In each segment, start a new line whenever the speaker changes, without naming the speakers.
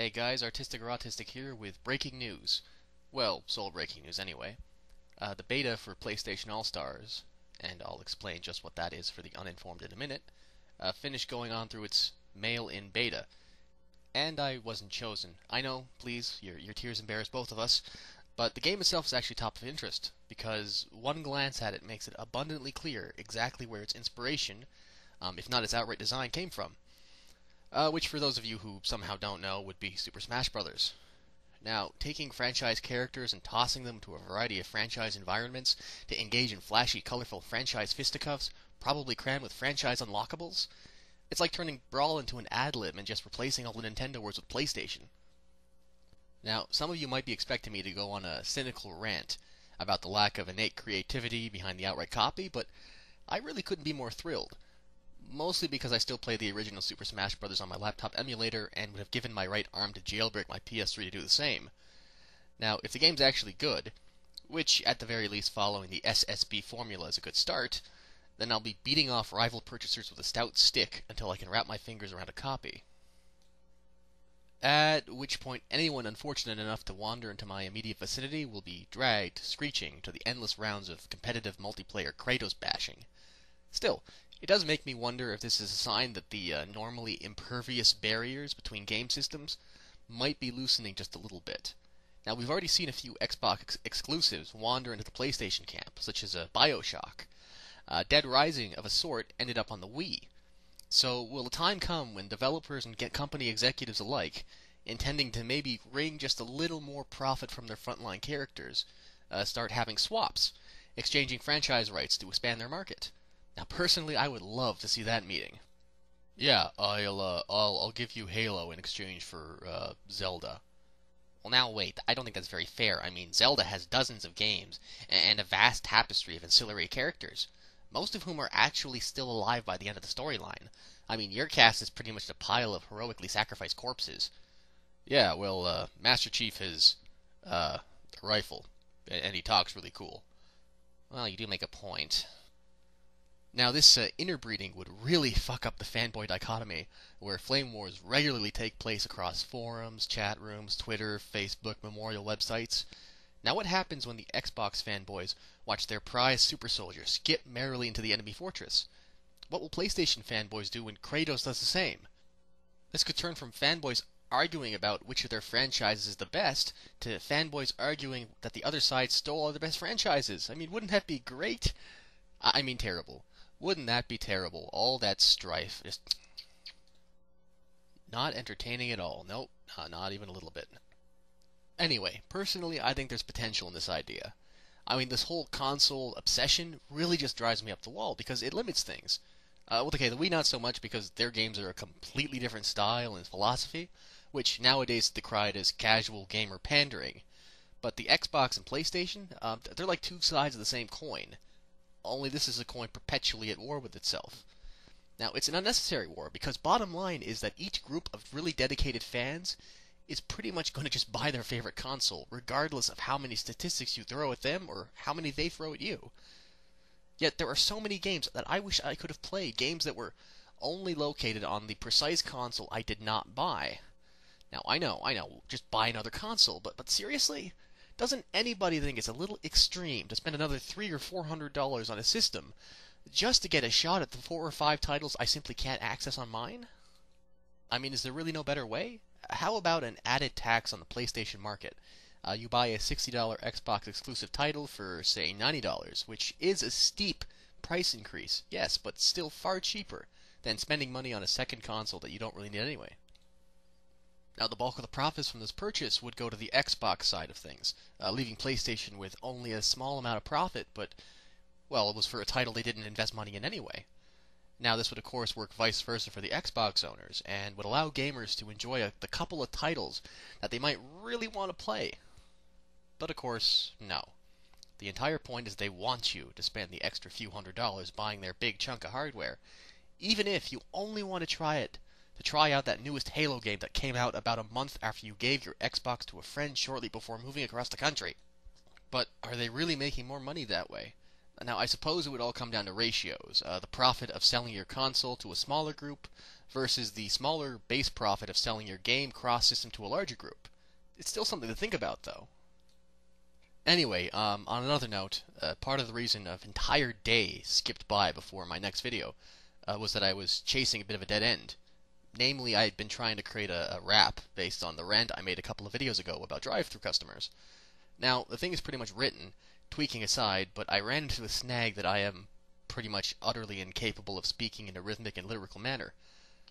Hey guys, Artistic or Autistic here with breaking news. Well, sole breaking news anyway. The beta for PlayStation All-Stars, and I'll explain just what that is for the uninformed in a minute, finished going on through its mail-in beta. And I wasn't chosen. I know, please, your tears embarrass both of us, but the game itself is actually top of interest, because one glance at it makes it abundantly clear exactly where its inspiration, if not its outright design, came from. Which, for those of you who somehow don't know, would be Super Smash Bros. Now, taking franchise characters and tossing them to a variety of franchise environments to engage in flashy, colorful franchise fisticuffs, probably crammed with franchise unlockables, it's like turning Brawl into an ad-lib and just replacing all the Nintendo words with PlayStation. Now, some of you might be expecting me to go on a cynical rant about the lack of innate creativity behind the outright copy, but I really couldn't be more thrilled. Mostly because I still play the original Super Smash Bros. On my laptop emulator and would have given my right arm to jailbreak my PS3 to do the same. Now, if the game's actually good, which at the very least following the SSB formula is a good start, then I'll be beating off rival purchasers with a stout stick until I can wrap my fingers around a copy. At which point anyone unfortunate enough to wander into my immediate vicinity will be dragged, screeching, to the endless rounds of competitive multiplayer Kratos bashing. Still, it does make me wonder if this is a sign that the normally impervious barriers between game systems might be loosening just a little bit. Now, we've already seen a few Xbox exclusives wander into the PlayStation camp, such as BioShock. Dead Rising, of a sort, ended up on the Wii. So, will a time come when developers and company executives alike, intending to maybe wring just a little more profit from their frontline characters, start having swaps, exchanging franchise rights to expand their market? Now, personally, I would love to see that meeting. Yeah, I'll give you Halo in exchange for Zelda. Well, now wait, I don't think that's very fair. I mean, Zelda has dozens of games and a vast tapestry of ancillary characters, most of whom are actually still alive by the end of the storyline. I mean, your cast is pretty much a pile of heroically sacrificed corpses. Yeah, well, Master Chief has a rifle, and he talks really cool. Well, you do make a point. Now, this interbreeding would really fuck up the fanboy dichotomy, where flame wars regularly take place across forums, chat rooms, Twitter, Facebook, memorial websites. Now, what happens when the Xbox fanboys watch their prized super soldier skip merrily into the enemy fortress? What will PlayStation fanboys do when Kratos does the same? This could turn from fanboys arguing about which of their franchises is the best, to fanboys arguing that the other side stole all the best franchises. I mean, wouldn't that be great? I mean, terrible. Wouldn't that be terrible? All that strife. Just not entertaining at all. Nope, not even a little bit. Anyway, personally, I think there's potential in this idea. I mean, this whole console obsession really just drives me up the wall because it limits things. Well, okay, the Wii not so much because their games are a completely different style and philosophy, which nowadays is decried as casual gamer pandering. But the Xbox and PlayStation, they're like two sides of the same coin. Only this is a coin perpetually at war with itself. Now, it's an unnecessary war, because bottom line is that each group of really dedicated fans is pretty much going to just buy their favorite console, regardless of how many statistics you throw at them or how many they throw at you. Yet there are so many games that I wish I could have played, games that were only located on the precise console I did not buy. Now, I know, just buy another console, but seriously? Doesn't anybody think it's a little extreme to spend another $300 or $400 on a system just to get a shot at the 4 or 5 titles I simply can't access on mine? I mean, is there really no better way? How about an added tax on the PlayStation market? You buy a $60 Xbox exclusive title for, say, $90, which is a steep price increase, yes, but still far cheaper than spending money on a second console that you don't really need anyway. Now, the bulk of the profits from this purchase would go to the Xbox side of things, leaving PlayStation with only a small amount of profit, but, well, it was for a title they didn't invest money in anyway. Now, this would of course work vice versa for the Xbox owners, and would allow gamers to enjoy the couple of titles that they might really want to play. But of course, no. The entire point is they want you to spend the extra few $100s buying their big chunk of hardware, even if you only want to try out that newest Halo game that came out about a month after you gave your Xbox to a friend shortly before moving across the country. But are they really making more money that way? Now, I suppose it would all come down to ratios. The profit of selling your console to a smaller group versus the smaller base profit of selling your game cross-system to a larger group. It's still something to think about, though. Anyway, on another note, part of the reason an entire day skipped by before my next video was that I was chasing a bit of a dead end. Namely, I had been trying to create a wrap based on the rant I made a couple of videos ago about drive-thru customers. Now, the thing is pretty much written, tweaking aside, but I ran into the snag that I am pretty much utterly incapable of speaking in a rhythmic and lyrical manner.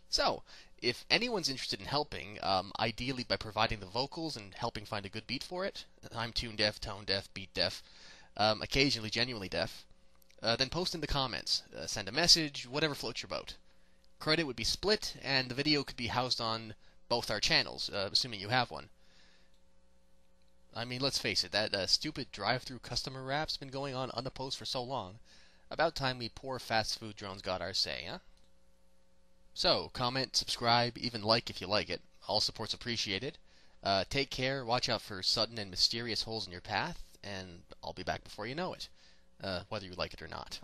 So, if anyone's interested in helping, ideally by providing the vocals and helping find a good beat for it, I'm tune deaf, tone deaf, beat deaf, occasionally genuinely deaf, then post in the comments, send a message, whatever floats your boat. Credit would be split, and the video could be housed on both our channels, assuming you have one. I mean, let's face it, that stupid drive-thru customer rap's been going on unopposed for so long. About time we poor fast food drones got our say, huh? So, comment, subscribe, even like if you like it. All support's appreciated. Take care, watch out for sudden and mysterious holes in your path, and I'll be back before you know it, whether you like it or not.